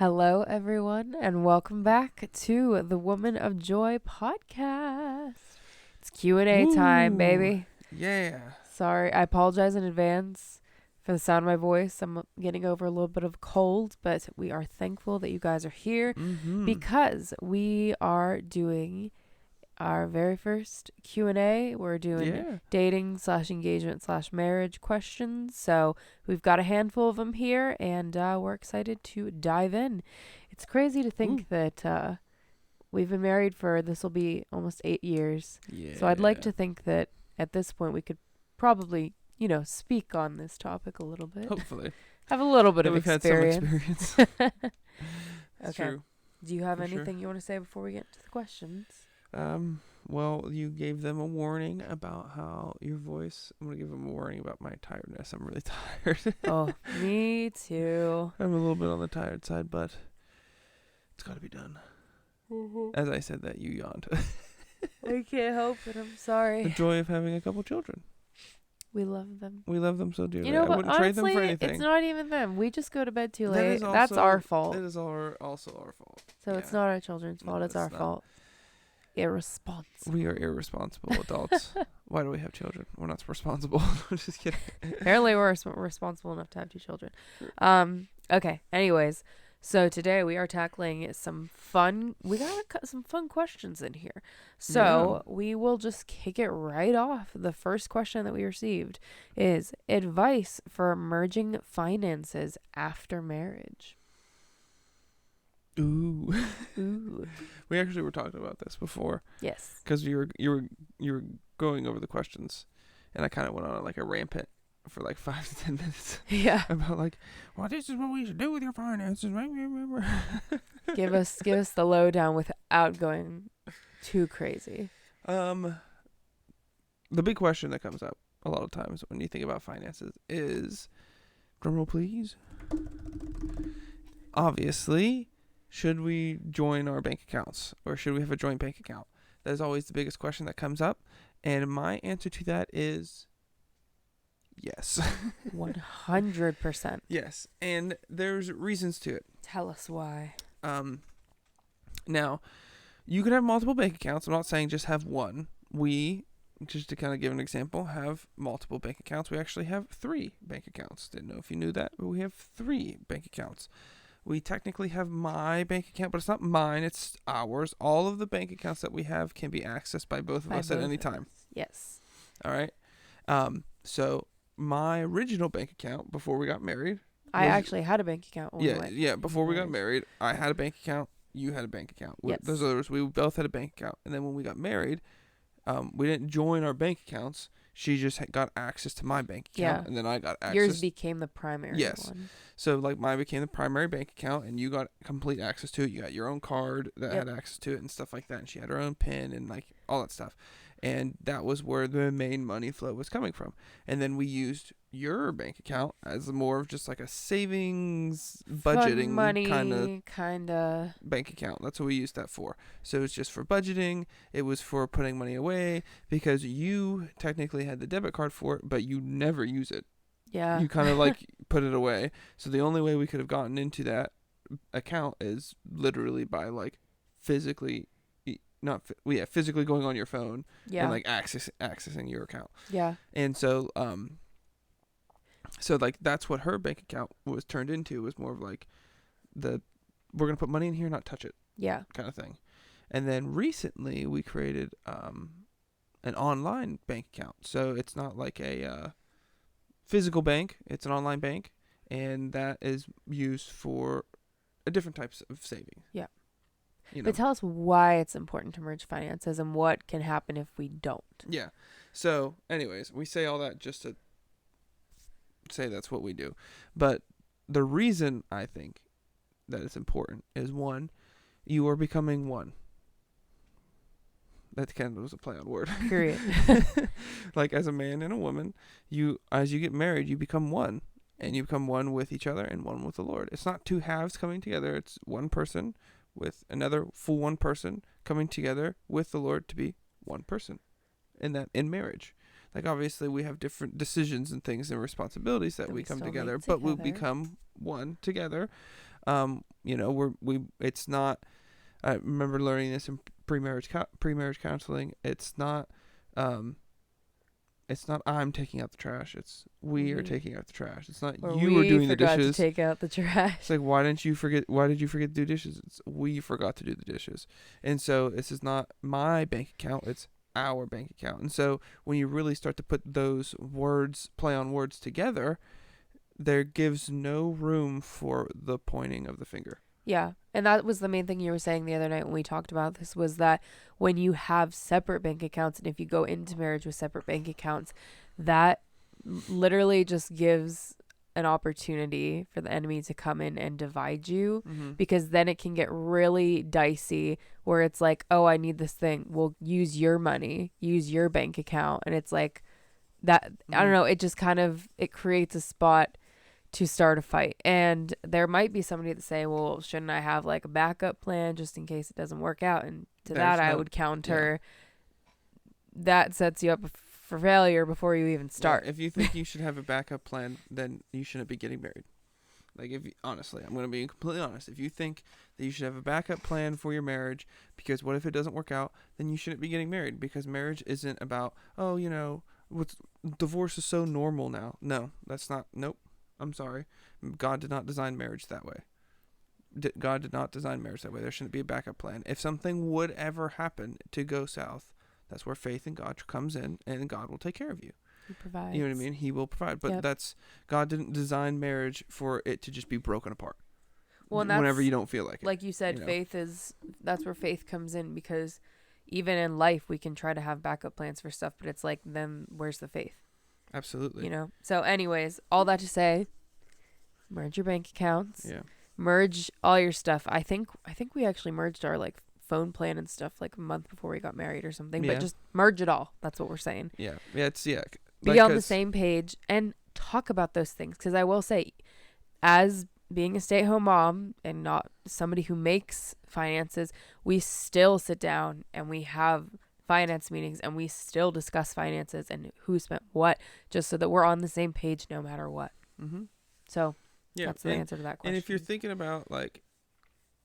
Hello, everyone, and welcome back to the Woman of Joy podcast. It's Q&A time, Woo. baby. Yeah. Sorry, I apologize in advance for the sound of my voice. I'm getting over a little bit of a cold, but we are thankful that you guys are here because we are doing our very first Q&A. We're doing dating/engagement/marriage questions. So we've got a handful of them here, and we're excited to dive in. It's crazy to think that we've been married for, this will be almost 8 years. Yeah. So I'd like to think that at this point we could probably, speak on this topic a little bit. Hopefully. Have a little bit of we've experience. had some experience. It's Okay. true. Do you have For anything sure. you want to say before we get to the questions? Well, you gave them a warning about how your voice. I'm gonna give them a warning about my tiredness. I'm really tired. Oh, me too. I'm a little bit on the tired side, but it's got to be done. As I said that, you yawned. I can't help it. I'm sorry. The joy of having a couple children. We love them. We love them so dearly. But I wouldn't honestly, trade them for anything. it's not even them. We just go to bed too That late. is That's also- our fault. It is also our fault. So it's not our children's fault. No, it's our not. fault. Irresponsible. We are irresponsible adults. Why do we have children? We're not responsible. I'm just kidding. Apparently, we're responsible enough to have 2 children. Okay. Anyways, so today we are tackling some fun. We got some fun questions in here. So we will just kick it right off. The first question that we received is advice for merging finances after marriage. Ooh. Ooh. We actually were talking about this before. Yes. Because you were going over the questions, and I kind of went on like a rampant for like 5 to 10 minutes. Yeah. About like, well, this is what we should do with your finances. Give us the lowdown without going too crazy. The big question that comes up a lot of times when you think about finances is, drumroll please. Obviously, should we join our bank accounts or should we have a joint bank account? That is always the biggest question that comes up. And my answer to that is yes. 100%. Yes. And there's reasons to it. Tell us why. Now, you could have multiple bank accounts. I'm not saying just have one. We, just to kind of give an example, have multiple bank accounts. We actually have 3 bank accounts. Didn't know if you knew that, but we have 3 bank accounts. We technically have my bank account, but it's not mine. It's ours. All of the bank accounts that we have can be accessed by both of us at any time. Yes. All right. So my original bank account before we got married. I actually had a bank account. Before we got married, I had a bank account. You had a bank account. Yes. Those others, we both had a bank account. And then when we got married, we didn't join our bank accounts. She just got access to my bank account, and then I got access. Yours became the primary Yes. one. So, like, mine became the primary bank account, and you got complete access to it. You got your own card that had access to it and stuff like that. And she had her own PIN and, like, all that stuff. And that was where the main money flow was coming from. And then we used your bank account as more of just like a savings, budgeting kind of bank account. That's what we used that for. So it's just for budgeting. It was for putting money away because you technically had the debit card for it, but you never use it. Yeah. You kind of like put it away. So the only way we could have gotten into that account is literally by like physically going on your phone and like accessing your account. Yeah. And so like that's what her bank account was turned into, was more of like we're going to put money in here, not touch it. Yeah. Kind of thing. And then recently we created an online bank account. So it's not like a physical bank, it's an online bank, and that is used for different types of saving. Yeah. But tell us why it's important to merge finances and what can happen if we don't. Yeah. So, anyways, we say all that just to say that's what we do. But the reason I think that it's important is, one, you are becoming one. That kind of was a play on word. Period. Like, as a man and a woman, as you get married, you become one. And you become one with each other and one with the Lord. It's not 2 halves coming together. It's one person with another full one person coming together with the Lord to be one person in marriage. Like, obviously we have different decisions and things and responsibilities that we come together, but we become one together. It's not. I remember learning this in pre-marriage counseling. Um, it's not I'm taking out the trash. It's we are taking out the trash. It's not Or you are we doing the forgot to dishes. take out the trash. It's like, why didn't you forget? Why did you forget to do dishes? It's we forgot to do the dishes. And so this is not my bank account. It's our bank account. And so when you really start to put those words, play on words together, there gives no room for the pointing of the finger. Yeah. And that was the main thing you were saying the other night when we talked about this, was that when you have separate bank accounts and if you go into marriage with separate bank accounts, that literally just gives an opportunity for the enemy to come in and divide you, because then it can get really dicey where it's like, oh, I need this thing. Well, use your money, use your bank account. And it's like that. I don't know. It just kind of, it creates a spot to start a fight. And there might be somebody that say, well, shouldn't I have like a backup plan just in case it doesn't work out? And to that, I would counter, that sets you up for failure before you even start. Yeah, if you think you should have a backup plan, then you shouldn't be getting married. Like, honestly, I'm going to be completely honest. If you think that you should have a backup plan for your marriage, because what if it doesn't work out, then you shouldn't be getting married, because marriage isn't about, divorce is so normal now. No, that's not. Nope. I'm sorry. God did not design marriage that way. God did not design marriage that way. There shouldn't be a backup plan. If something would ever happen to go south, that's where faith in God comes in, and God will take care of you. He provides. You know what I mean? He will provide. But God didn't design marriage for it to just be broken apart. Well, and whenever you don't feel like it. Like you said, that's where faith comes in, because even in life, we can try to have backup plans for stuff, but it's like, then where's the faith? Absolutely. So anyways, all that to say, merge your bank accounts. Yeah. Merge all your stuff. I think we actually merged our like phone plan and stuff like a month before we got married or something. Yeah. But just merge it all. That's what we're saying. Yeah. Yeah. Be on the same page and talk about those things. Because I will say, as being a stay-at-home mom and not somebody who makes finances, we still sit down and we have finance meetings and we still discuss finances and who spent what, just so that we're on the same page no matter what. So that's the answer to that question. And if you're thinking about, like,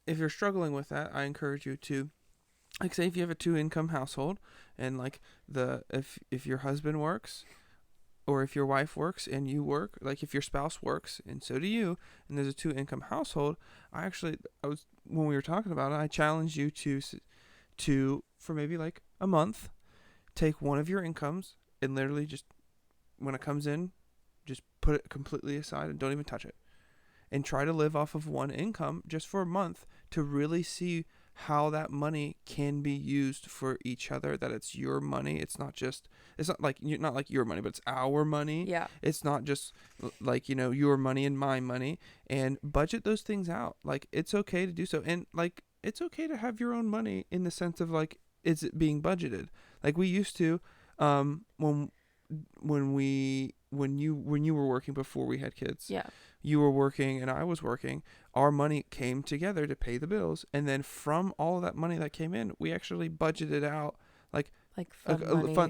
if you're struggling with that, I encourage you to, like, say if you have a 2-income household, and like if your husband works, or if your wife works and you work, like if your spouse works and so do you, and there's a 2-income household, when we were talking about it, I challenged you to for maybe like a month, take one of your incomes and literally just, when it comes in, just put it completely aside and don't even touch it, and try to live off of one income just for a month to really see how that money can be used for each other, that it's your money. It's not like your money, but it's our money. Yeah. It's not just like, your money and my money, and budget those things out. Like, it's okay to do so. And like, it's okay to have your own money in the sense of like, is it being budgeted? Like we used to, when you were working before we had kids. Yeah. You were working and I was working. Our money came together to pay the bills, and then from all of that money that came in, we actually budgeted out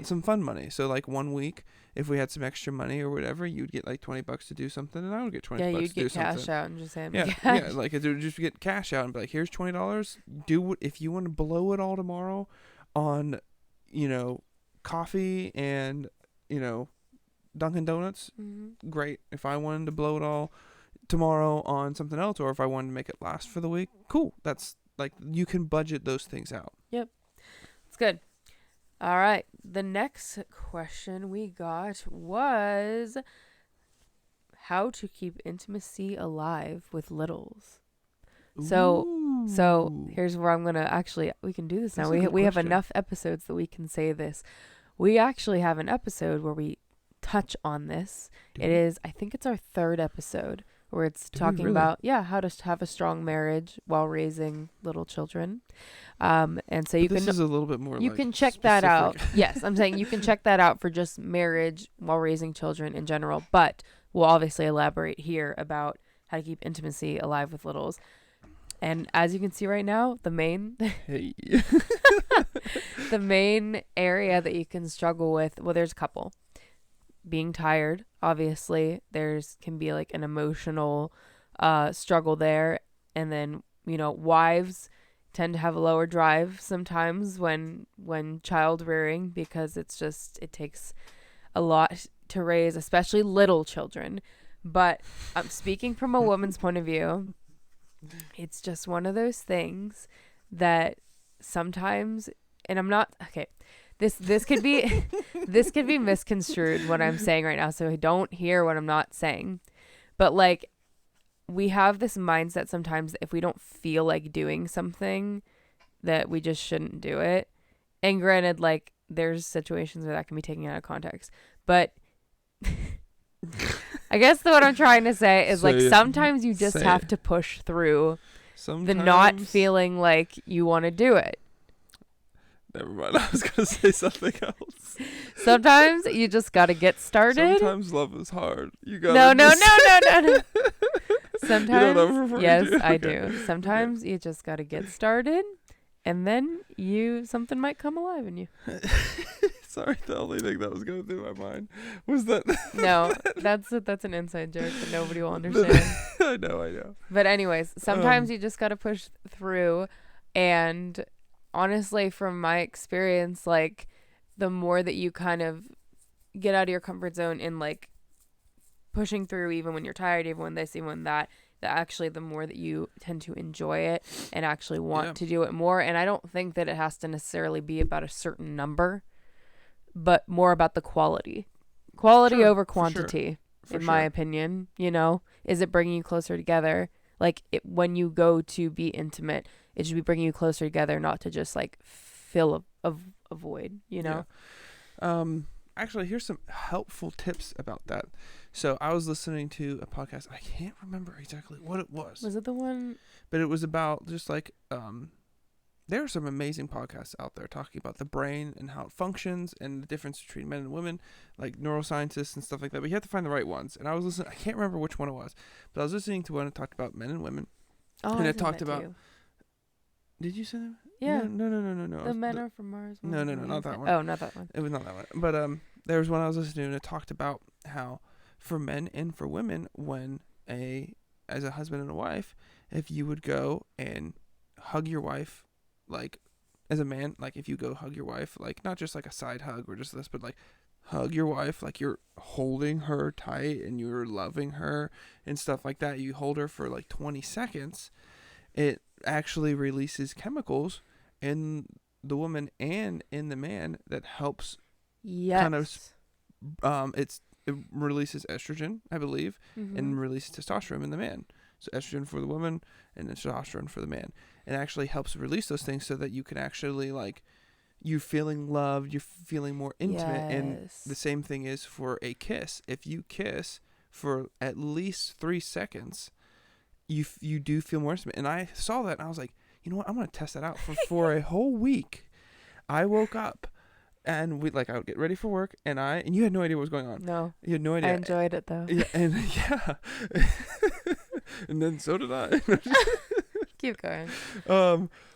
some fun money. So like 1 week, if we had some extra money or whatever, you'd get like $20 to do something, and I would get $20 to do something. Yeah, you'd get cash out and just hand me cash. Yeah, like it would just get cash out and be like, here's $20. If you want to blow it all tomorrow on, coffee and, Dunkin' Donuts, great. If I wanted to blow it all tomorrow on something else, or if I wanted to make it last for the week, cool. That's like, you can budget those things out. Yep. It's good. All right. The next question we got was how to keep intimacy alive with littles. So here's where I'm going to we can do this now. We have enough episodes that we can say this. We actually have an episode where we touch on this. I think it's our 3rd episode where it's talking about how to have a strong marriage while raising little children. And so this is a little bit more. You can check that out. Yes, I'm saying you can check that out for just marriage while raising children in general. But we'll obviously elaborate here about how to keep intimacy alive with littles. And as you can see right now, the main the main area that you can struggle with, well, there's a couple. Being tired, obviously, can be like an emotional struggle there. And then, wives tend to have a lower drive sometimes when child rearing, because it takes a lot to raise, especially little children. But I'm speaking from a woman's point of view. It's just one of those things that sometimes, and I'm not okay. This could be this could be misconstrued what I'm saying right now, so don't hear what I'm not saying. But like, we have this mindset sometimes that if we don't feel like doing something, that we just shouldn't do it. And granted, like, there's situations where that can be taken out of context, but I guess what I'm trying to say is, like, sometimes you just have to push through the not feeling like you want to do it. Never mind. I was going to say something else. Sometimes you just got to get started. Sometimes love is hard. You got No. You Sometimes, know what I'm referring yes, to? I Okay. do. Sometimes you just got to get started, and then something might come alive in you. Sorry, the only thing that was going through my mind was that. No, that's an inside joke that nobody will understand. I know. But anyways, sometimes you just got to push through, and honestly, from my experience, like, the more that you kind of get out of your comfort zone in, like, pushing through, even when you're tired, even when this, even when that actually, the more that you tend to enjoy it and actually want to do it more. And I don't think that it has to necessarily be about a certain number, but more about the quality over quantity, in my opinion. Is it bringing you closer together? Like, when you go to be intimate, it should be bringing you closer together, not to just, like, fill a void, Yeah. Actually, here's some helpful tips about that. So I was listening to a podcast. I can't remember exactly what it was. Was it the one? But it was about just like, there are some amazing podcasts out there talking about the brain and how it functions and the difference between men and women, like neuroscientists and stuff like that. But you have to find the right ones. And I was listening. I can't remember which one it was, but I was listening to one that talked about men and women. Oh, and it talked about. Did you say that? Yeah. No. The Men Are From Mars. No, not that one. Oh, not that one. It was not that one. But there was one I was listening to, and it talked about how for men and for women, when as a husband and a wife, if you would go and hug your wife, like, as a man, like, if you go hug your wife, like, not just like a side hug or just this, but like hug your wife, like you're holding her tight and you're loving her and stuff like that. You hold her for like 20 seconds. It actually releases chemicals in the woman and in the man that helps kind of it releases estrogen, I believe, and releases testosterone in the man. So estrogen for the woman and testosterone for the man. It actually helps release those things so that you can actually, like, you're feeling loved, you're feeling more intimate. And the same thing is for a kiss. If you kiss for at least 3 seconds, you do feel more intimate. And I saw that and I was like, you know what? I'm going to test that out for a whole week. I woke up and I would get ready for work and you had no idea what was going on. No. You had no idea. I enjoyed it though. Yeah, and and then so did I. Keep going.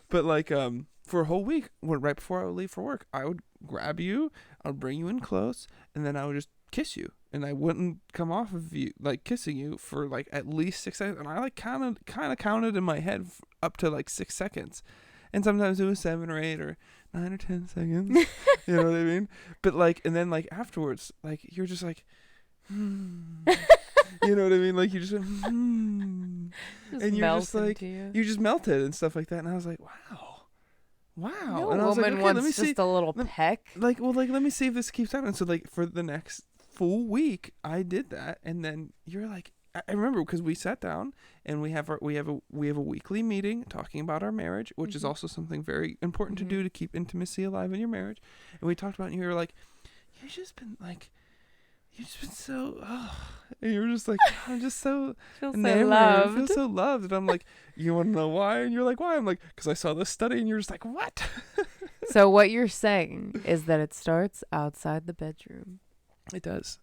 But like, for a whole week, right before I would leave for work, I would grab you, I would bring you in close, and then I would just kiss you, and I wouldn't come off of you, like, kissing you for like at least 6 seconds, and I like kind of counted in my head up to like 6 seconds, and sometimes it was 7 or 8 or 9 or 10 seconds. You know what I mean? But like, and then like afterwards, like, you're just like, you know what I mean? Like, you just went, and you're just like, you just melted and stuff like that. And I was like, wow. No and I was woman like, okay, wants let me just see, a little peck. Like, well, like, let me see if this keeps happening. So like, for the next full week, I did that, and then you're like, I remember because we sat down and we have a weekly meeting talking about our marriage, which is also something very important to do to keep intimacy alive in your marriage. And we talked about it, and you were like, you've just been so, and you were just like, I'm just so enamored. I feel so loved. And I'm like, you want to know why? And you're like, why? I'm like, because I saw this study. And you're just like, what? So what you're saying is that it starts outside the bedroom. It does.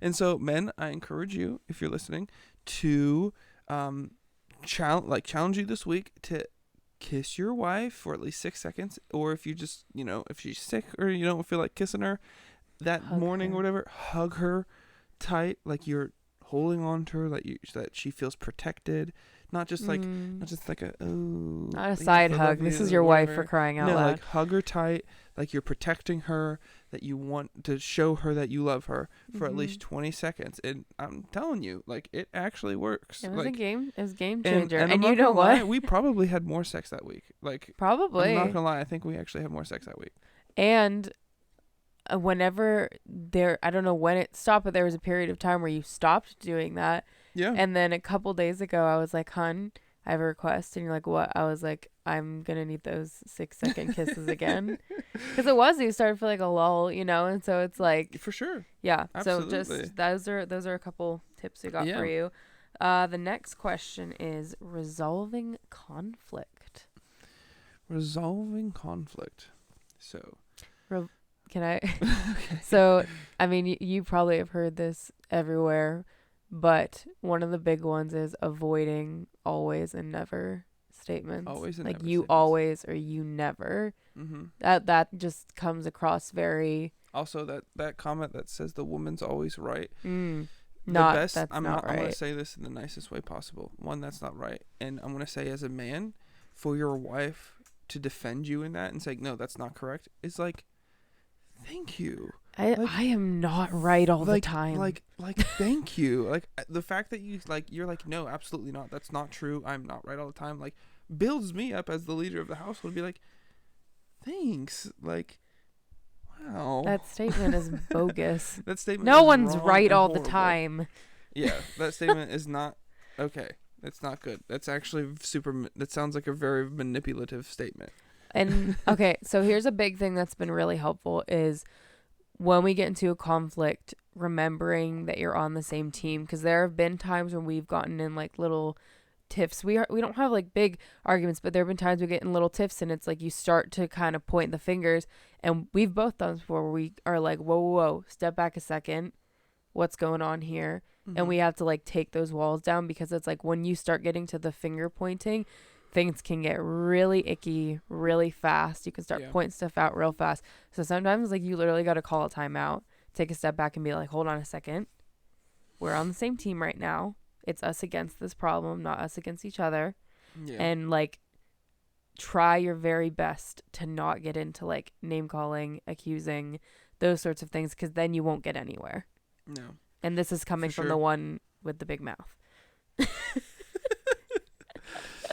And so, men, I encourage you, if you're listening, to challenge you this week to kiss your wife for at least 6 seconds. Or if you just, if she's sick or you don't feel like kissing her that morning or whatever, hug her tight, like you're holding on to her, that she feels protected. not just not just like a not a yes, side I hug. love This you, is your wife for whatever. crying out No, loud. like hug her tight, like you're protecting her, that you want to show her that you love her for at least 20 seconds. And I'm telling you, like, it actually works. It was like, it was a game changer. and And I'm you not know gonna lie, what? we probably had more sex that week. Like, I'm not Probably. gonna lie, I think we actually had more sex that week. And whenever I don't know when it stopped, but there was a period of time where you stopped doing that. Yeah. And then a couple days ago, I was like, "Hun, I have a request." And you're like, "What?" I was like, "I'm gonna need those 6-second kisses again," because you started to feel like a lull, and so it's like, For sure. yeah. So Absolutely. just those are a couple tips we got for Yeah. you. The next question is resolving conflict. Resolving conflict. So. Can I? Okay. So, I mean, you probably have heard this everywhere, but one of the big ones is avoiding always and never statements. Always and like never you statements. always or you never. Mm-hmm. That just comes across very Also, that comment that says the woman's always right. not That's not I'm right. gonna say this in the nicest way possible. One, that's not right, and I'm gonna say as a man, for your wife to defend you in that and say no, that's not correct, is like, thank you. I am not right all the time. Like thank you. Like the fact that you're like no, absolutely not. That's not true. I'm not right all the time. Like builds me up as the leader of the household. Be like, thanks. Like, wow. That statement is bogus. That statement. No is one's wrong right and all the horrible. time. Yeah, that statement is not okay. That's not good. That's actually that sounds like a very manipulative statement. And okay, so here's a big thing that's been really helpful is when we get into a conflict, remembering that you're on the same team, because there have been times when we've gotten in like little tiffs. We don't have like big arguments, but there have been times we get in little tiffs, and it's like you start to kind of point the fingers, and we've both done this before where we are like, whoa, whoa, whoa, step back a second, what's going on here? Mm-hmm. And we have to like take those walls down, because it's like when you start getting to the finger pointing, things can get really icky really fast. You can start pointing stuff out real fast. So sometimes like you literally got to call a timeout, take a step back and be like, hold on a second. We're on the same team right now. It's us against this problem, not us against each other. Yeah. And like try your very best to not get into like name calling, accusing, those sorts of things, because then you won't get anywhere. No. And this is coming from the one with the big mouth.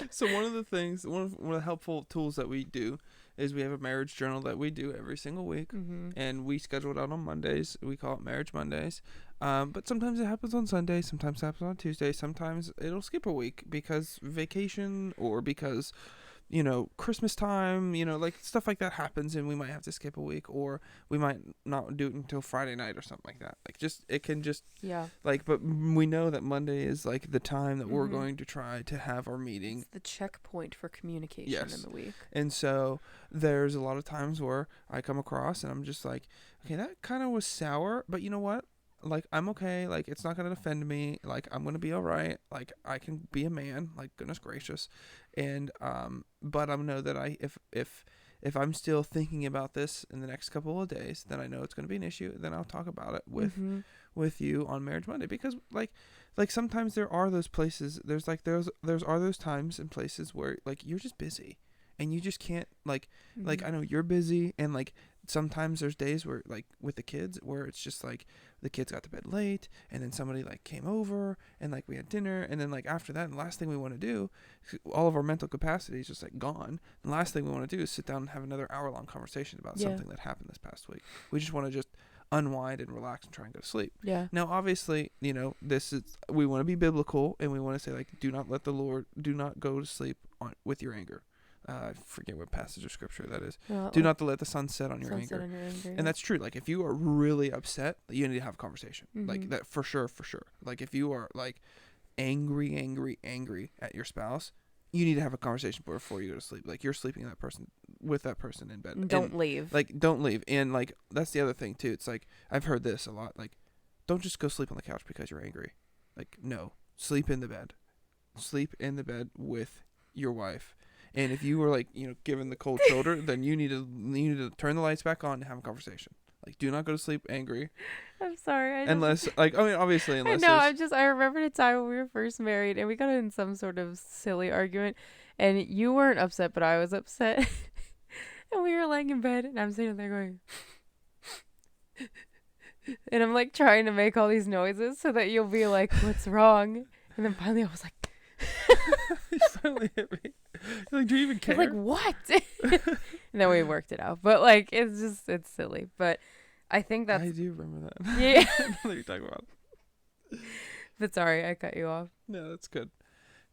So one of the helpful tools that we do is we have a marriage journal that we do every single week, and we schedule it out on Mondays. We call it Marriage Mondays. But sometimes it happens on Sunday, sometimes it happens on Tuesday, sometimes it'll skip a week because vacation or because, Christmas time, like stuff like that happens, and we might have to skip a week, or we might not do it until Friday night or something like that. Like it can just but we know that Monday is like the time that we're going to try to have our meeting. It's the checkpoint for communication in the week. And so there's a lot of times where I come across and I'm just like, okay, that kind of was sour, but you know what? Like, I'm okay. Like, it's not going to offend me. Like, I'm going to be all right. Like, I can be a man. Like, goodness gracious. And, but I know that if I'm still thinking about this in the next couple of days, then I know it's going to be an issue. Then I'll talk about it with you on Marriage Monday, because like sometimes there are those places. There's those times and places where like you're just busy and you just can't like I know you're busy, and like sometimes there's days where like with the kids where it's just like the kids got to bed late, and then somebody like came over and like we had dinner, and then like after that, and the last thing we want to do, all of our mental capacity is just like gone. And the last thing we want to do is sit down and have another hour-long conversation about something that happened this past week. We just want to just unwind and relax and try and go to sleep. Yeah. Now, obviously, we want to be biblical, and we want to say like, do not go to sleep with your anger. I forget what passage of scripture that is. Do not let the sun set on your anger. And that's true. Like, if you are really upset, you need to have a conversation. Like, that for sure. Like, if you are, like, angry at your spouse, you need to have a conversation before you go to sleep. Like, you're sleeping with that person in bed. Don't leave. Like, don't leave. And, like, that's the other thing, too. It's like, I've heard this a lot. Like, don't just go sleep on the couch because you're angry. Like, no. Sleep in the bed. Sleep in the bed with your wife. And if you were like, given the cold shoulder, then you need to turn the lights back on and have a conversation. Like, do not go to sleep angry. I'm sorry. Unless, like, I mean, obviously, I unless know. there's... I remember the time when we were first married and we got in some sort of silly argument, and you weren't upset, but I was upset. And we were laying in bed, and I'm sitting there going, and I'm like trying to make all these noises so that you'll be like, "What's wrong?" And then finally, I was like, You finally hit me. You're like, do you even care? You're like, what? And then we worked it out. But like, it's silly. But I think that's I do remember that. yeah. I know what you're talking about. But sorry, I cut you off. No, that's good.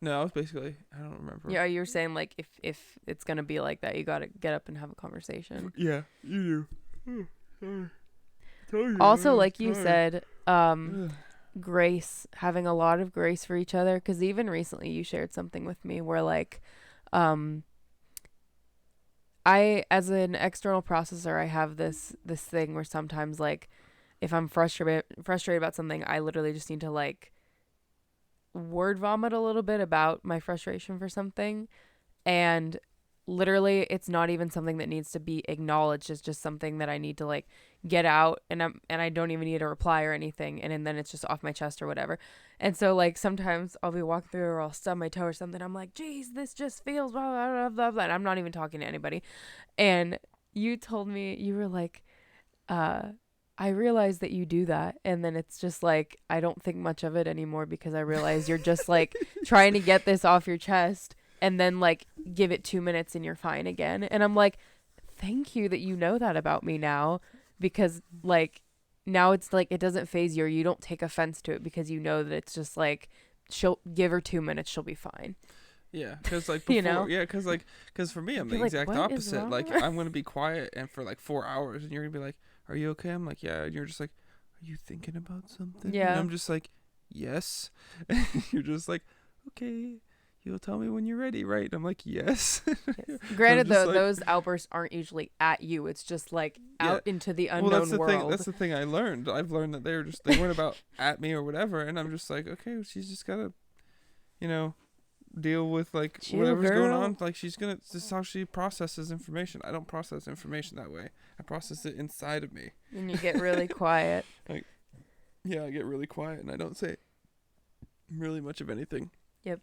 No, I was basically, I don't remember. Yeah, you were saying like if it's gonna be like that, you gotta get up and have a conversation. Yeah, you do. Sorry. Also, like you said, grace, having a lot of grace for each other. Because even recently, you shared something with me where like, I as an external processor, I have this thing where sometimes like, if I'm frustrated about something, I literally just need to like word vomit a little bit about my frustration for something, and literally it's not even something that needs to be acknowledged. It's just something that I need to like get out, and I don't even need a reply or anything, and then it's just off my chest or whatever. And so like sometimes I'll be walking through or I'll stub my toe or something, I'm like, geez, this just feels blah blah blah blah blah, and I'm not even talking to anybody. And you told me, you were like, I realize that you do that, and then it's just like I don't think much of it anymore because I realize you're just like trying to get this off your chest, and then like give it 2 minutes and you're fine again. And I'm like, thank you that you know that about me now, because like now it's like it doesn't phase you, or you don't take offense to it because you know that it's just like she'll give her 2 minutes, she'll be fine. Yeah, because like before, You know? yeah, because for me, I'm the You're like, exact "What is opposite. wrong?" Like, I'm gonna be quiet and for like 4 hours, and you're gonna be like, "Are you okay?" I'm like, "Yeah," and you're just like, "Are you thinking about something?" Yeah. And I'm just like, "Yes." And you're just like, "Okay, you'll tell me when you're ready, right?" And I'm like, "Yes." Yes. Granted, just though, like- those outbursts aren't usually at you. It's just like out into the unknown well, that's the world. thing. That's the thing I learned. I've learned that they weren't about at me or whatever, and I'm just like, okay, she's just gotta, you know, deal with like Chill, whatever's going girl. on. Like, she's gonna, this is how she processes information. I don't process information that way. I process it inside of me. And you get really quiet. Yeah, I get really quiet and I don't say really much of anything. Yep.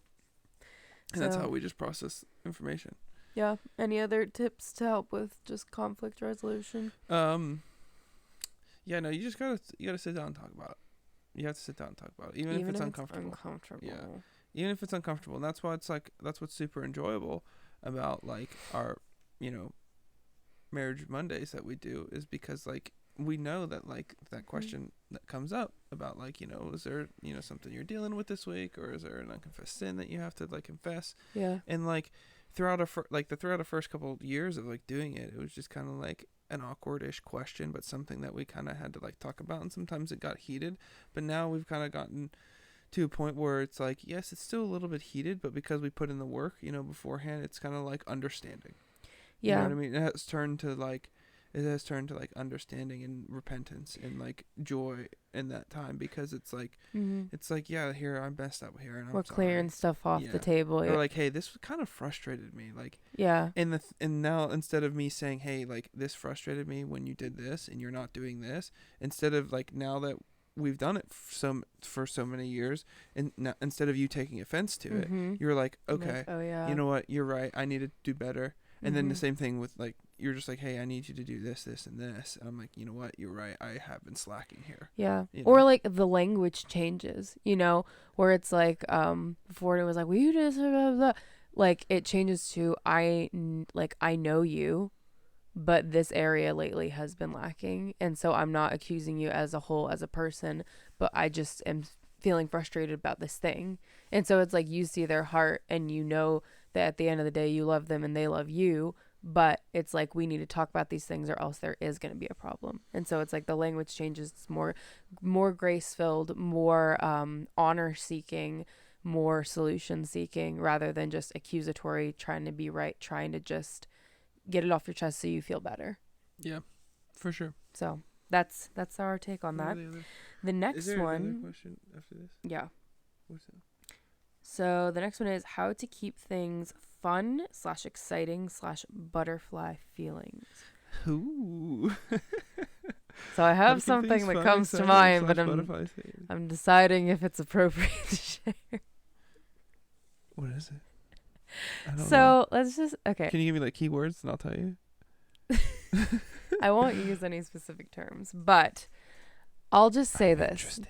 And that's So- how we just process information. Yeah. Any other tips to help with just conflict resolution? Yeah, no, you gotta sit down and talk about it. You have to sit down and talk about it, even if it's uncomfortable. Yeah. Even if it's uncomfortable. And that's why it's like, that's what's super enjoyable about like our, Marriage Mondays that we do, is because like we know that like that question that comes up about like, is there, something you're dealing with this week, or is there an unconfessed sin that you have to like confess? Yeah. And like throughout the first couple of years of like doing it, it was just kind of like an awkward-ish question, but something that we kind of had to like talk about, and sometimes it got heated. But now we've kind of gotten to a point where it's like, yes, it's still a little bit heated, but because we put in the work, beforehand, it's kind of like understanding. Yeah. You know what I mean? It has turned to like understanding and repentance and like joy in that time, because it's like, it's like, yeah, here I messed up here, and I'm We're sorry. clearing stuff off the table. Or like, hey, this kind of frustrated me. Like, Yeah. and now instead of me saying, hey, like this frustrated me when you did this and you're not doing this, instead of like, now that we've done it for so many years, and now, instead of you taking offense to it, you're like, okay, like, oh yeah, you know what, you're right, I need to do better. And then the same thing with like, you're just like, hey, I need you to do this, this, and this. And I'm like, you know what, you're right, I have been slacking here. Yeah. You Or know? like the language changes, where it's like, before it was like, will you just blah, blah, blah. Like it changes to I know you, but this area lately has been lacking, and so I'm not accusing you as a whole as a person, but I just am feeling frustrated about this thing. And so it's like, you see their heart, and you know that at the end of the day you love them and they love you, but it's like, we need to talk about these things or else there is going to be a problem. And so it's like the language changes. It's more grace filled, more honor seeking, more solution seeking, rather than just accusatory, trying to be right, trying to just get it off your chest so you feel better. Yeah, for sure. So that's our take on that. The next Is there one, another question after this? yeah. What's that? So the next one is how to keep things fun / exciting / butterfly feelings. Ooh. So I How to have keep things something that fun, comes to exciting, mind, but slash butterfly thing. I'm deciding if it's appropriate to share. What is it? I don't know. So let's just okay. Can you give me like keywords and I'll tell you? I won't use any specific terms, but I'll just say I'm this. interested.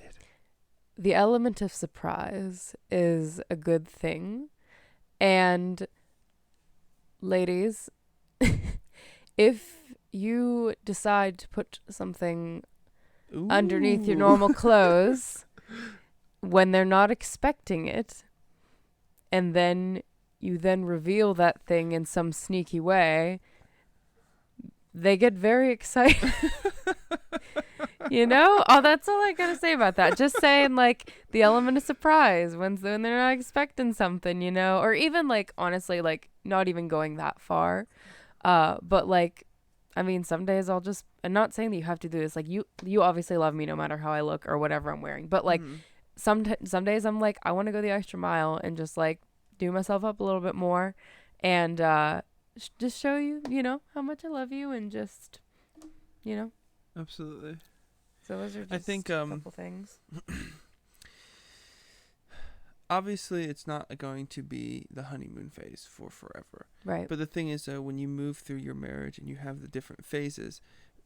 The element of surprise is a good thing. And ladies, if you decide to put something underneath your Ooh. normal clothes when they're not expecting it, and then you then reveal that thing in some sneaky way, they get very excited. You know? Oh, that's all I gotta say about that. Just saying, like, the element of surprise when they're not expecting something, you know? Or even, like, honestly, like, not even going that far. But, like, I mean, some days I'll just, I'm not saying that you have to do this. Like, you obviously love me no matter how I look or whatever I'm wearing. But, like, some days I'm like, I want to go the extra mile and just, like, do myself up a little bit more. And, just show you, you know, how much I love you and just, you know. Absolutely. So those are just I think a couple things. obviously it's not going to be the honeymoon phase for forever. Right. But the thing is, though, when you move through your marriage and you have the different phases,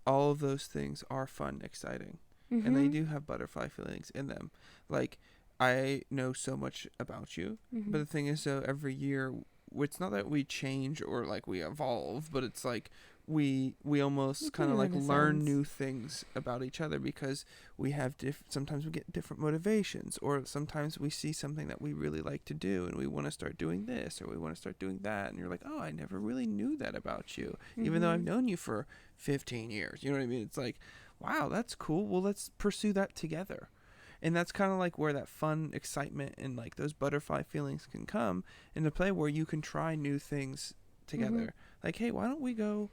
all of those things are fun, exciting, Mm-hmm. and they do have butterfly feelings in them. Like, I know so much about you, Mm-hmm. but the thing is, though, every year, it's not that we change or like we evolve, but it's like we almost kind of like learn new things about each other because we have sometimes we get different motivations, or sometimes we see something that we really like to do and we want to start doing this or we want to start doing that, and you're like, oh, I never really knew that about you, even though I've known you for 15 years. You know what I mean? It's like, wow, that's cool. Well, let's pursue that together. And that's kind of like where that fun excitement and like those butterfly feelings can come into play, where you can try new things together. Like, hey, why don't we go,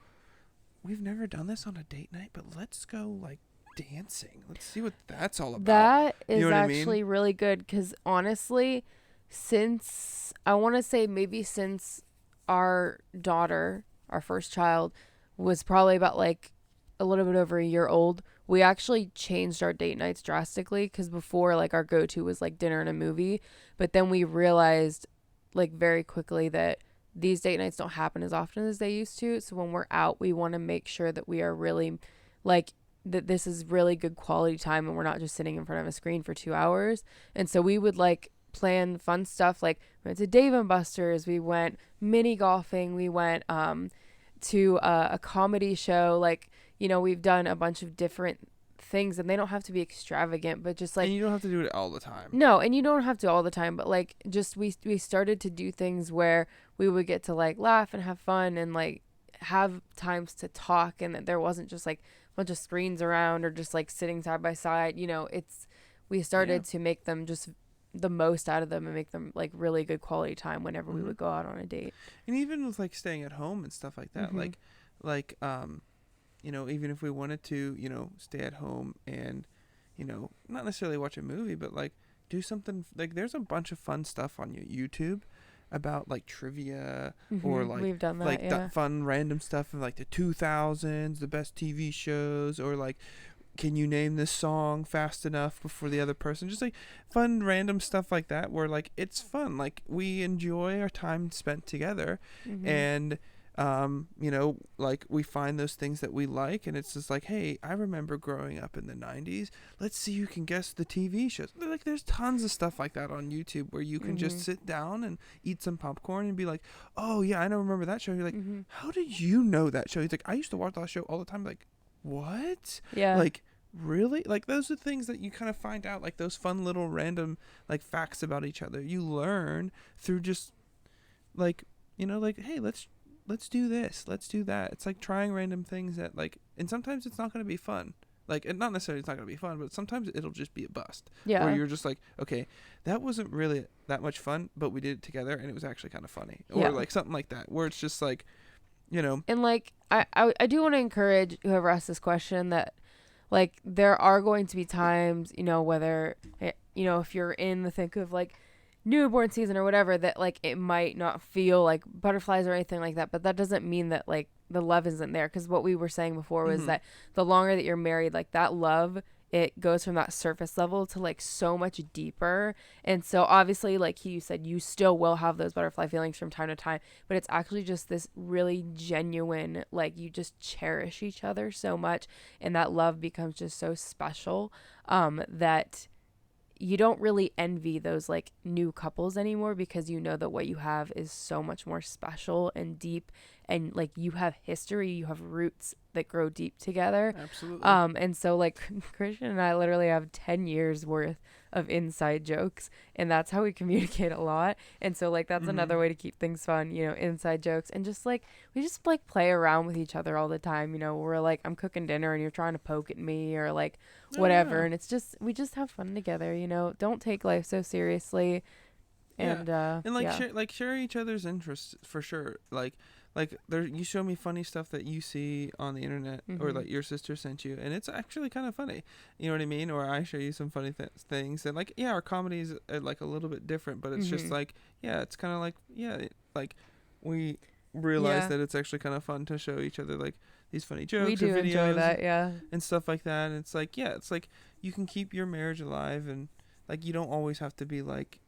we've never done this on a date night, but let's go like dancing. Let's see what that's all about. That is You know what I actually mean? really good because honestly, since I want to say maybe since our daughter, our first child, was probably about like a little bit over a year old, we actually changed our date nights drastically because before, like, our go-to was like dinner and a movie, but then we realized like very quickly that these date nights don't happen as often as they used to. So when we're out, we want to make sure that we are really like that this is really good quality time and we're not just sitting in front of a screen for 2 hours. And so we would like plan fun stuff, like we went to Dave and Buster's, we went mini golfing, we went to a comedy show. Like, you know, we've done a bunch of different things and they don't have to be extravagant, but just like, and you don't have to do it all the time. no, and you don't have to all the time, but like just we started to do things where we would get to like laugh and have fun and like have times to talk, and that there wasn't just like a bunch of screens around or just like sitting side by side. You know, it's we started to make them just the most out of them and make them like really good quality time whenever we would go out on a date. And even with like staying at home and stuff like that, like you know, even if we wanted to, you know, stay at home and, you know, not necessarily watch a movie, but like do something, like there's a bunch of fun stuff on your YouTube about like trivia or like We've done that, like yeah. fun random stuff of like the 2000s, the best TV shows, or like, can you name this song fast enough before the other person? Just like fun random stuff like that, where like it's fun, like we enjoy our time spent together. And you know, like we find those things that we like, and it's just like, hey, I remember growing up in the 90s, let's see who can guess the TV shows. Like there's tons of stuff like that on YouTube where you can just sit down and eat some popcorn and be like, oh yeah, I don't remember that show. You're like, how did you know that show? He's like, I used to watch that show all the time. Like, what? Yeah. Like, really? Like those are things that you kind of find out, like those fun little random like facts about each other you learn through just like, you know, like, hey, let's do this, let's do that. It's like trying random things that like, and sometimes it's not going to be fun. Like, and not necessarily it's not going to be fun, but sometimes it'll just be a bust. Yeah. Where you're just like, okay, that wasn't really that much fun, but we did it together and it was actually kind of funny. Or like something like that, where it's just like, you know. And like, I do want to encourage whoever asked this question that like there are going to be times, you know, whether, you know, if you're in the thick of like newborn season or whatever, that like it might not feel like butterflies or anything like that, but that doesn't mean that like the love isn't there, because what we were saying before was Mm-hmm. that the longer that you're married, like that love, it goes from that surface level to like so much deeper. And so obviously, like you said, you still will have those butterfly feelings from time to time, but it's actually just this really genuine, like you just cherish each other so much, and that love becomes just so special, that you don't really envy those like new couples anymore, because you know that what you have is so much more special and deep, and like you have history, you have roots that grow deep together. Absolutely. And so like Christian and I literally have 10 years worth of inside jokes, and that's how we communicate a lot. And so like that's Mm-hmm. another way to keep things fun, inside jokes, and just like we just like play around with each other all the time. We're like, I'm cooking dinner and you're trying to poke at me, or like Oh whatever, yeah. and it's just we just have fun together. Don't take life so seriously. Yeah, And and like yeah. share each other's interests for sure. Like there, you show me funny stuff that you see on the internet, or Mhm. like your sister sent you, and it's actually kind of funny. You know what I mean? Or I show you some funny things, and like yeah, our comedies are like a little bit different, but it's just Mhm. like yeah, it's kind of like yeah, like we realize Yeah, that it's actually kind of fun to show each other like these funny we jokes or do enjoy videos that. Yeah. and stuff like that. And it's like yeah, it's like you can keep your marriage alive, and like you don't always have to be like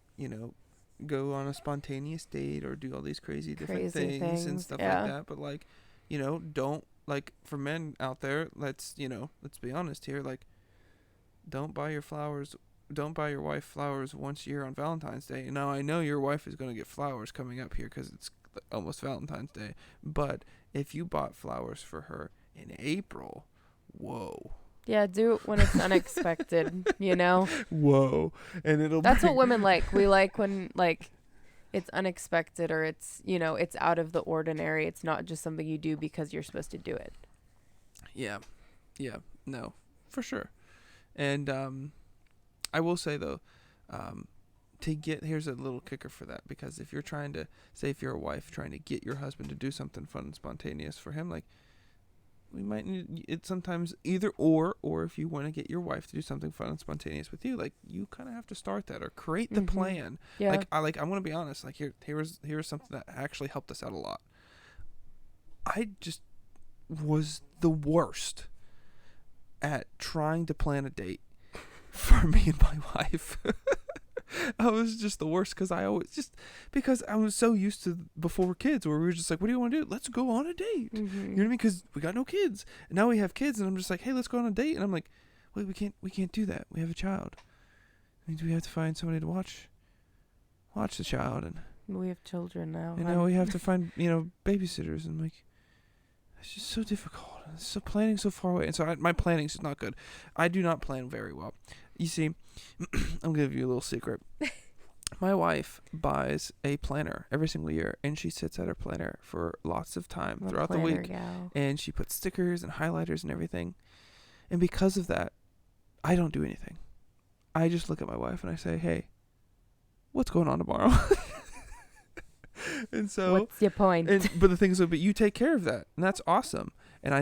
go on a spontaneous date or do all these crazy different Crazy things and things. stuff like Yeah. that, but like don't like for men out there, let's be honest here, like don't buy your flowers don't buy your wife flowers once a year on Valentine's Day. Now I know your wife is going to get flowers coming up here cuz it's almost Valentine's Day, but if you bought flowers for her in April, whoa. Yeah, do it when it's unexpected. Whoa. And it'll That's what bring women like. We like when like it's unexpected, or it's out of the ordinary. It's not just something you do because you're supposed to do it. yeah. Yeah. No. For sure. And I will say though, here's a little kicker for that, because if you're trying to say, if you're a wife trying to get your husband to do something fun and spontaneous for him, like we might need it sometimes, either or if you want to get your wife to do something fun and spontaneous with you, like you kind of have to start that or create the Mhm. plan. Yeah. I'm gonna be honest, like here's something that actually helped us out a lot. I just was the worst at trying to plan a date for me and my wife. I was just the worst because I was so used to before kids where we were just like, what do you want to do? Let's go on a date. You know what I Mhm. mean? Because we got no kids. And now we have kids, and I'm just like, hey, let's go on a date. And I'm like, wait, we can't do that. We have a child. It means we have to find somebody to watch the child, We have children now. and now we have to find babysitters. And I'm like, it's just so difficult. It's so planning so far away, and so my planning is not good. I do not plan very well. You see, I'm gonna give you a little secret. My wife buys a planner every single year, and she sits at her planner for lots of time I'm a throughout the planner week, gal. and she puts stickers and highlighters and everything. And because of that, I don't do anything. I just look at my wife and I say, "Hey, what's going on tomorrow?" And so, What's your point? but the thing is, but you take care of that, and that's awesome. And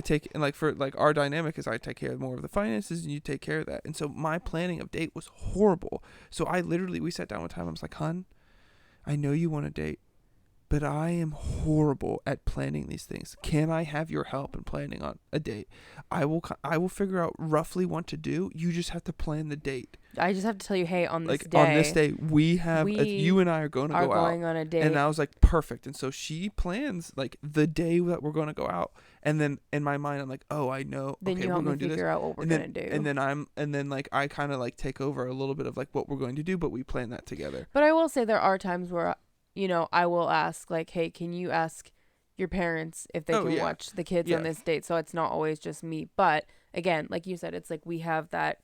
for our dynamic is I take care of more of the finances, and you take care of that. And so my planning of date was horrible. So we sat down one time. I was like, "Hun, I know you want a date, but I am horrible at planning these things. Can I have your help in planning on a date? I will figure out roughly what to do. You just have to plan the date. I just have to tell you, hey, on this Like day, on this day, you we and I are going to are go out." going on a date. And I was like, perfect. And so she plans like the day that we're going to go out. And then in my mind, I'm like, oh, I know. Then Okay, you we're help me going to do this. figure out what we're And gonna then, do. and then like I kind of like take over a little bit of like what we're going to do, but we plan that together. But I will say there are times where, I will ask like, hey, can you ask your parents if they Oh can yeah, watch the kids yeah, on this date? So it's not always just me. But again, like you said, it's like we have that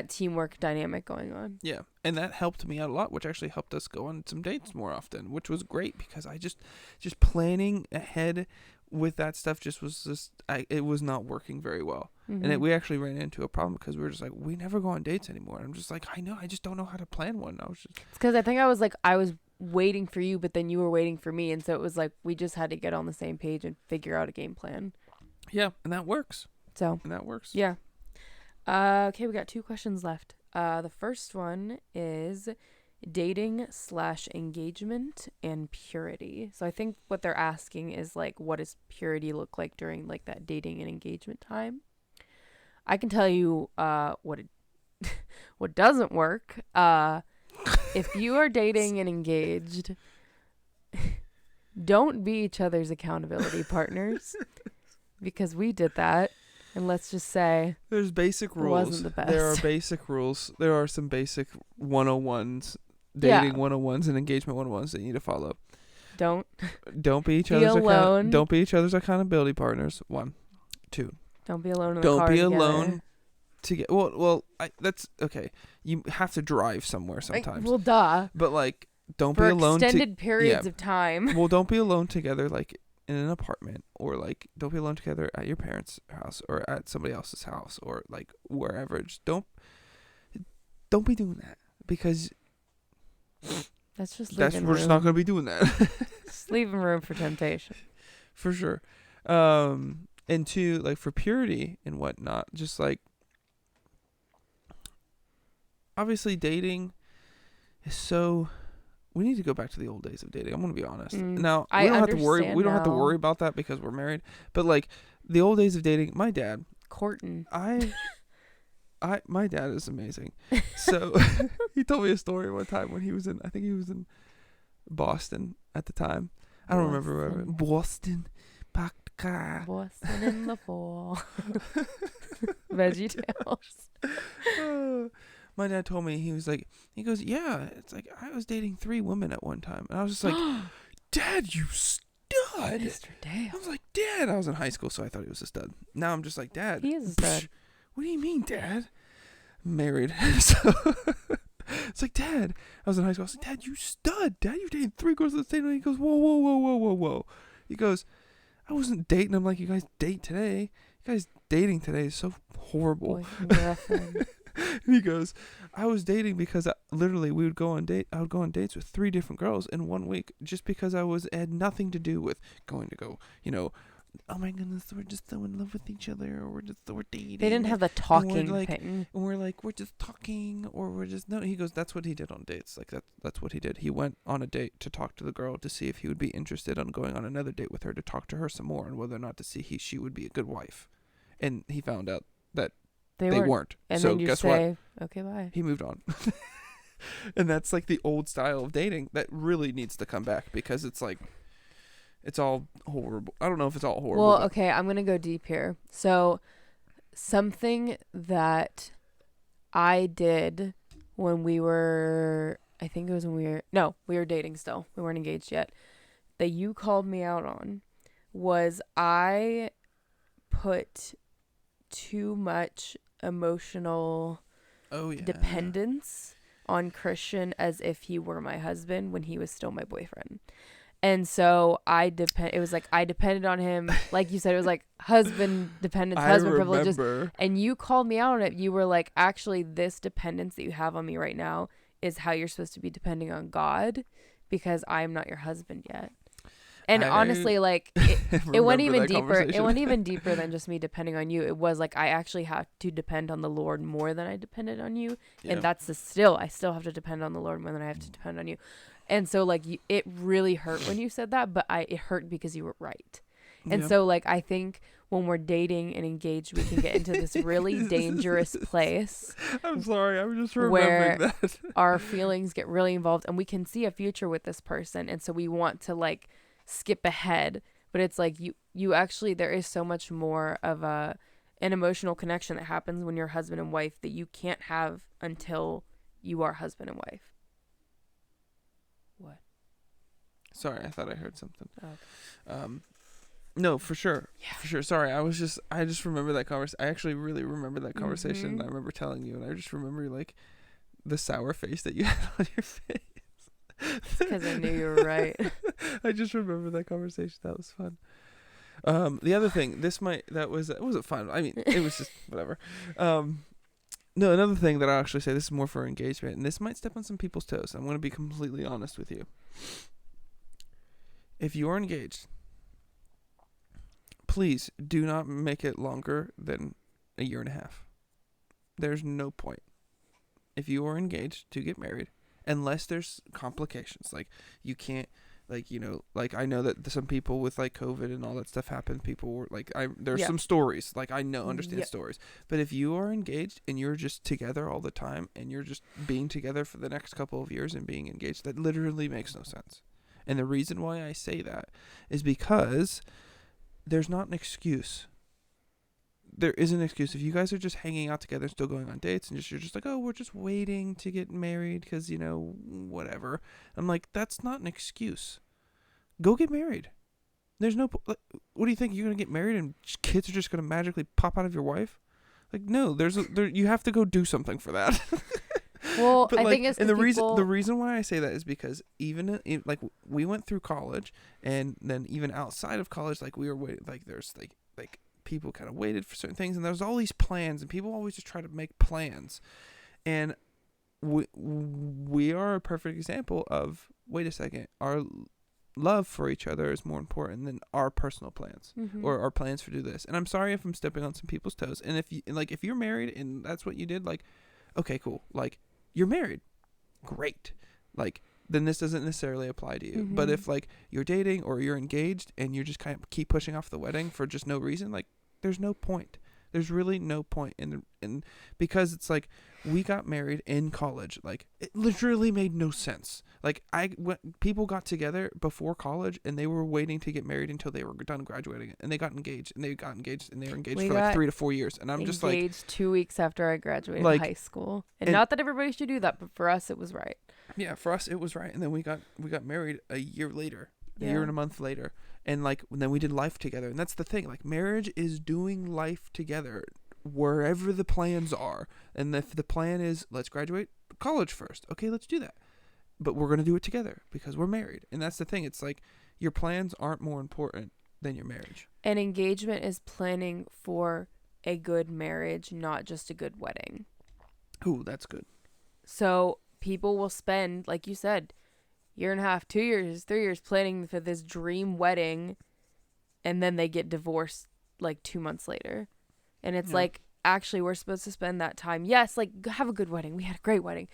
teamwork dynamic going on. yeah. And that helped me out a lot, which actually helped us go on some dates more often, which was great because I just planning ahead with that stuff it was not working very well. Mm-hmm. And we actually ran into a problem because we were just like, we never go on dates anymore. And I'm just like, I know, I just don't know how to plan one. It's because I think I was waiting for you, but then you were waiting for me, and so it was like we just had to get on the same page and figure out a game plan. yeah, and that works. So yeah. Okay, we got 2 questions left. The first one is dating/engagement and purity. So I think what they're asking is like, what does purity look like during like that dating and engagement time? I can tell you what it what doesn't work. If you are dating and engaged, don't be each other's accountability partners, because we did that. And let's just say there's basic rules. It wasn't the best. There are basic rules. There are some basic 101s, dating 101s and engagement 101s that you need to follow. Don't be each be other's alone. Don't be each other's accountability partners. 1, 2. Don't be alone in the Don't car be together. alone together. That's okay. You have to drive somewhere sometimes. Well, duh. But like, don't For be alone extended periods of time. Well, don't be alone together like in an apartment, or like don't be alone together at your parents' house or at somebody else's house or like wherever. Just don't be doing that, because We're just not going to be doing that. Just leaving room for temptation. For sure. And 2, like for purity and whatnot, just like, obviously dating is so, we need to go back to the old days of dating. I'm going to be honest. Now, we don't have to worry. We don't have to worry about that because we're married. But like the old days of dating, my dad, Courting. my dad is amazing. So he told me a story one time when he was in Boston at the time. I don't remember where. Boston. Boston in the fall. Veggie Tales. My dad told me, he goes, yeah, it's like I was dating 3 women at one time. And I was just like, Dad, you stud. Mr. Dale. I was like, Dad. I was in high school, so I thought he was a stud. Now I'm just like, Dad. He is a stud. What do you mean, Dad? I'm married. So it's like, Dad. I was in high school. I was like, Dad, you stud. Dad, you've dated 3 girls at the same time. He goes, whoa, whoa, whoa, whoa, whoa, whoa. He goes, I wasn't dating. I'm like, you guys date today. You guys dating today is so horrible. And he goes, I was dating because literally I would go on dates with 3 different girls in 1 week, just because it had nothing to do with going to go, oh my goodness, we're just so in love with each other, or we're dating. They didn't have the talking thing. And we're like, we're just talking, or we're just, no. He goes, that's what he did on dates. Like that's what he did. He went on a date to talk to the girl to see if he would be interested on going on another date with her, to talk to her some more, and whether or not to see she would be a good wife. And he found out that they weren't. And so then you guess say, what? Okay, bye. He moved on. And that's like the old style of dating that really needs to come back, because it's like, it's all horrible. I don't know if it's all horrible. Well, okay, I'm going to go deep here. So, something that I did when we were, I think it was when we were dating still. We weren't engaged yet. That you called me out on was I put too much emotional dependence on Christian as if he were my husband when he was still my boyfriend. And so it was like I depended on him. Like you said, it was like husband dependence, husband privileges. And you called me out on it. You were like, actually, this dependence that you have on me right now is how you're supposed to be depending on God, because I'm not your husband yet. And honestly, like it went even deeper. It went even deeper than just me depending on you. It was like I actually have to depend on the Lord more than I depended on you. Yeah. And that's I still have to depend on the Lord more than I have to depend on you. And so like it really hurt when you said that, but it hurt because you were right. And so like I think when we're dating and engaged, we can get into this really dangerous place. I'm sorry, I'm just remembering that. Our feelings get really involved, and we can see a future with this person, and so we want to like skip ahead, but it's like you actually, there is so much more of an emotional connection that happens when you're husband and wife that you can't have until you are husband and wife. What? Sorry, I thought I heard something. Oh, okay. No, for sure. Yeah. For sure. Sorry, I just remember that conversation. I actually really remember that conversation. I remember telling you, and I just remember like the sour face that you had on your face. Because I knew you were right. I just remember that conversation. That was fun. The other thing, it wasn't fun. I mean, it was just whatever. No, another thing that I'll actually say, this is more for engagement, and this might step on some people's toes. I'm going to be completely honest with you. If you are engaged, please do not make it longer than a 1.5 years. There's no point. If you are engaged to get married, unless there's complications. Like, you can't, like, you know, like, I know that some people with, like, COVID and all that stuff happened. People were, like, there's Yeah. some stories. Like, I know, understand Yep. stories. But if you are engaged and you're just together all the time and you're just being together for the next couple of years and being engaged, that literally makes no sense. And the reason why I say that is because there's not an excuse. There is an excuse. If you guys are just hanging out together, still going on dates, and you're just like, oh, we're just waiting to get married because, you know, whatever. I'm like, that's not an excuse. Go get married. There's no. What do you think? You're gonna get married and kids are just gonna magically pop out of your wife? Like, no. You have to go do something for that. Well, But I like, think it's and the people... reason why I say that is because even like, we went through college, and then even outside of college, like, we were waiting. Like, there's like people kind of waited for certain things, and there's all these plans, and people always just try to make plans, and we are a perfect example of, wait a second, our love for each other is more important than our personal plans or our plans for do this. And I'm sorry if I'm stepping on some people's toes. And if you're married and that's what you did, like, okay, cool. Like, you're married. Great. Like, then this doesn't necessarily apply to you. But if, like, you're dating or you're engaged and you're just kind of keep pushing off the wedding for just no reason, like, there's no point. There's really no point in because it's like, we got married in college. Like, it literally made no sense. Like, people got together before college and they were waiting to get married until they were done graduating, and they got engaged and they got engaged and they were engaged for like 3 to 4 years. And I'm just like, engaged 2 weeks after I graduated like, high school. And not that everybody should do that, but for us it was right. yeah, for us it was right. And then we got married a year later, a Yeah. year and a month later. And like, then we did life together. And that's the thing. Like, marriage is doing life together wherever the plans are. And if the plan is, let's graduate college first, okay, let's do that. But we're going to do it together because we're married. And that's the thing. It's like, your plans aren't more important than your marriage. And engagement is planning for a good marriage, not just a good wedding. Ooh, that's good. So people will spend, like you said, 1.5 years, 2 years, 3 years planning for this dream wedding, and then they get divorced like 2 months later. And it's like, actually, we're supposed to spend that time. Yes, like, have a good wedding. We had a great wedding.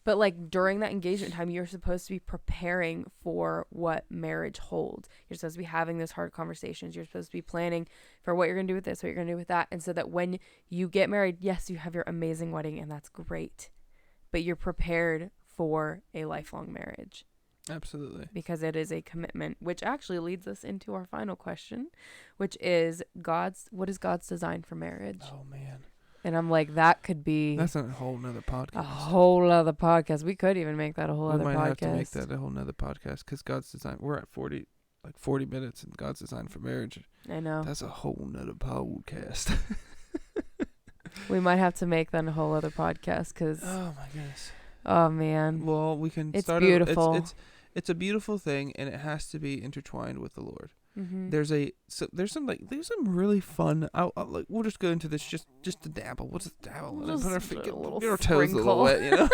But like, during that engagement time, you're supposed to be preparing for what marriage holds. You're supposed to be having those hard conversations. You're supposed to be planning for what you're going to do with this, what you're going to do with that. And so that when you get married, yes, you have your amazing wedding, and that's great. But you're prepared for a lifelong marriage. Absolutely. Because it is a commitment, which actually leads us into our final question, which is what is God's design for marriage? Oh, man. And I'm like, that could be... That's a whole nother podcast. A whole other podcast. We could even make that a whole other podcast. We might have to make that a whole nother podcast because God's design... We're at 40 minutes and God's design for marriage. I know. That's a whole nother podcast. We might have to make that a whole other podcast because... Oh, my goodness. Oh, man. Well, we can it's start... Beautiful. It's a beautiful thing, and it has to be intertwined with the Lord. Mm-hmm. There's some really fun. We'll just go into this just to dabble. We'll just dabble and put our feet, get our toes a little wet, you know.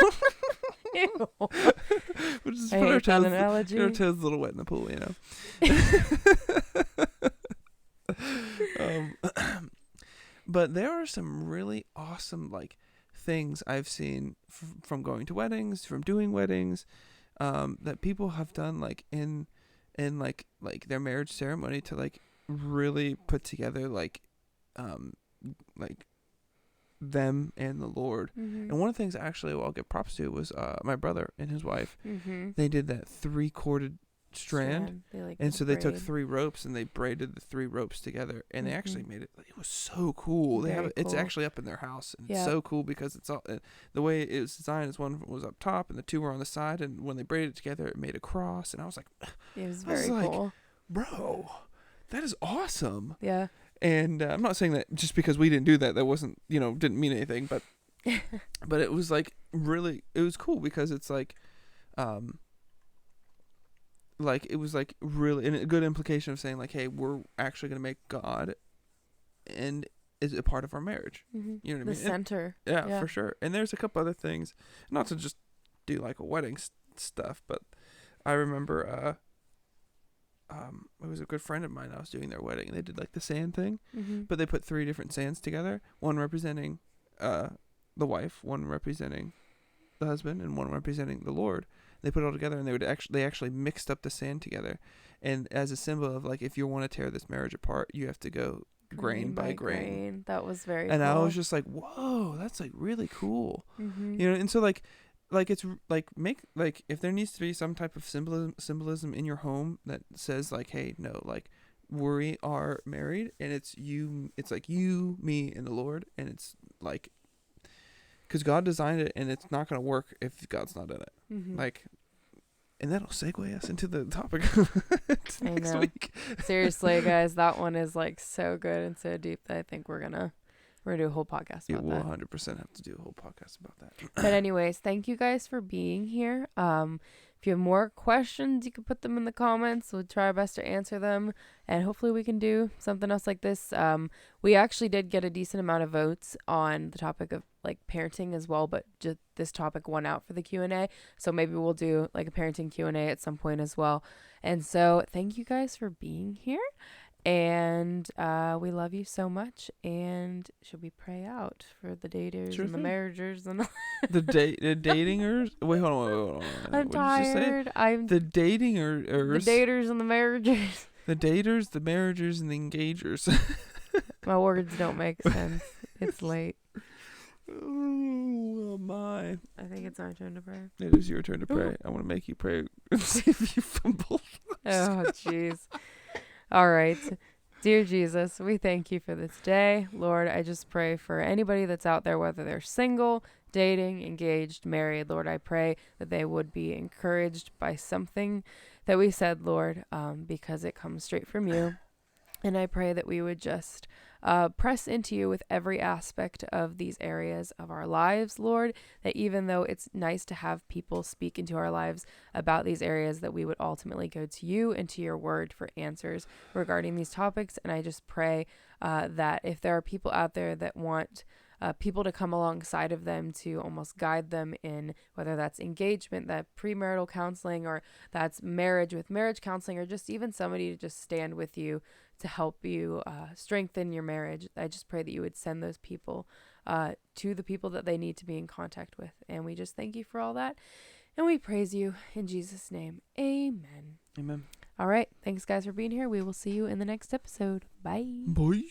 We'll just put our toes a little wet in the pool, you know. But there are some really awesome like things I've seen from going to weddings, from doing weddings, that people have done like in like their marriage ceremony to like really put together like them and the Lord. Mm-hmm. And one of the things actually I'll give props to was my brother and his wife. Mm-hmm. They did that 3-corded strand. And so they took 3 ropes and they braided the 3 ropes together, and they actually made it was so cool. They have it's actually up in their house, and it's so cool because it's all the way it was designed is one was up top and the 2 were on the side, and when they braided it together it made a cross, and I was like, it was very cool. Bro, that is awesome. Yeah. And I'm not saying that just because we didn't do that wasn't, didn't mean anything, but but it was like really, it was cool because it's like it was like really and a good implication of saying like, hey, we're actually going to make God and is a part of our marriage. Mm-hmm. You know what I mean? The center. Yeah, for sure. And there's a couple other things, not to just do like a wedding stuff, but I remember it was a good friend of mine. I was doing their wedding, and they did like the sand thing, but they put 3 different sands together, one representing the wife, one representing the husband and one representing the Lord. They put it all together, and they actually mixed up the sand together, and as a symbol of like, if you want to tear this marriage apart, you have to go grain by grain. That was very And cool. I was just like, whoa, that's like really cool. Mm-hmm. You know, and so like it's like if there needs to be some type of symbolism in your home that says like, hey, no, like we are married, and it's like you, me, and the Lord, and it's like, because God designed it, and it's not going to work if God's not in it. Mm-hmm. Like, and that'll segue us into the topic next week. Seriously, guys, that one is like so good and so deep that I think we're gonna do a whole podcast about We'll that. 100% have to do a whole podcast about that. But anyways, thank you guys for being here. If you have more questions, you can put them in the comments. We'll try our best to answer them, and hopefully we can do something else like this. We actually did get a decent amount of votes on the topic of like parenting as well, but just this topic won out for the Q&A. So maybe we'll do like a parenting Q&A at some point as well. And so thank you guys for being here. And we love you so much. And should we pray out for the daters Sure and the thing. marriagers and the datingers? Wait, hold on. I'm tired. The datingers. The daters and the marriagers. The daters, the marriagers, and the engagers. My words don't make sense. It's late. Oh my! I think it's our turn to pray. It is your turn to pray. I want to make you pray and see if you fumble. Oh, jeez. All right. Dear Jesus, we thank you for this day. Lord, I just pray for anybody that's out there, whether they're single, dating, engaged, married. Lord, I pray that they would be encouraged by something that we said, Lord, because it comes straight from you. And I pray that we would just press into you with every aspect of these areas of our lives, Lord, that even though it's nice to have people speak into our lives about these areas, that we would ultimately go to you and to your word for answers regarding these topics. And I just pray that if there are people out there that want people to come alongside of them to almost guide them in whether that's engagement, that premarital counseling, or that's marriage with marriage counseling, or just even somebody to just stand with you to help you strengthen your marriage. I just pray that you would send those people to the people that they need to be in contact with. And we just thank you for all that. And we praise you in Jesus' name. Amen. Amen. All right. Thanks, guys, for being here. We will see you in the next episode. Bye. Bye.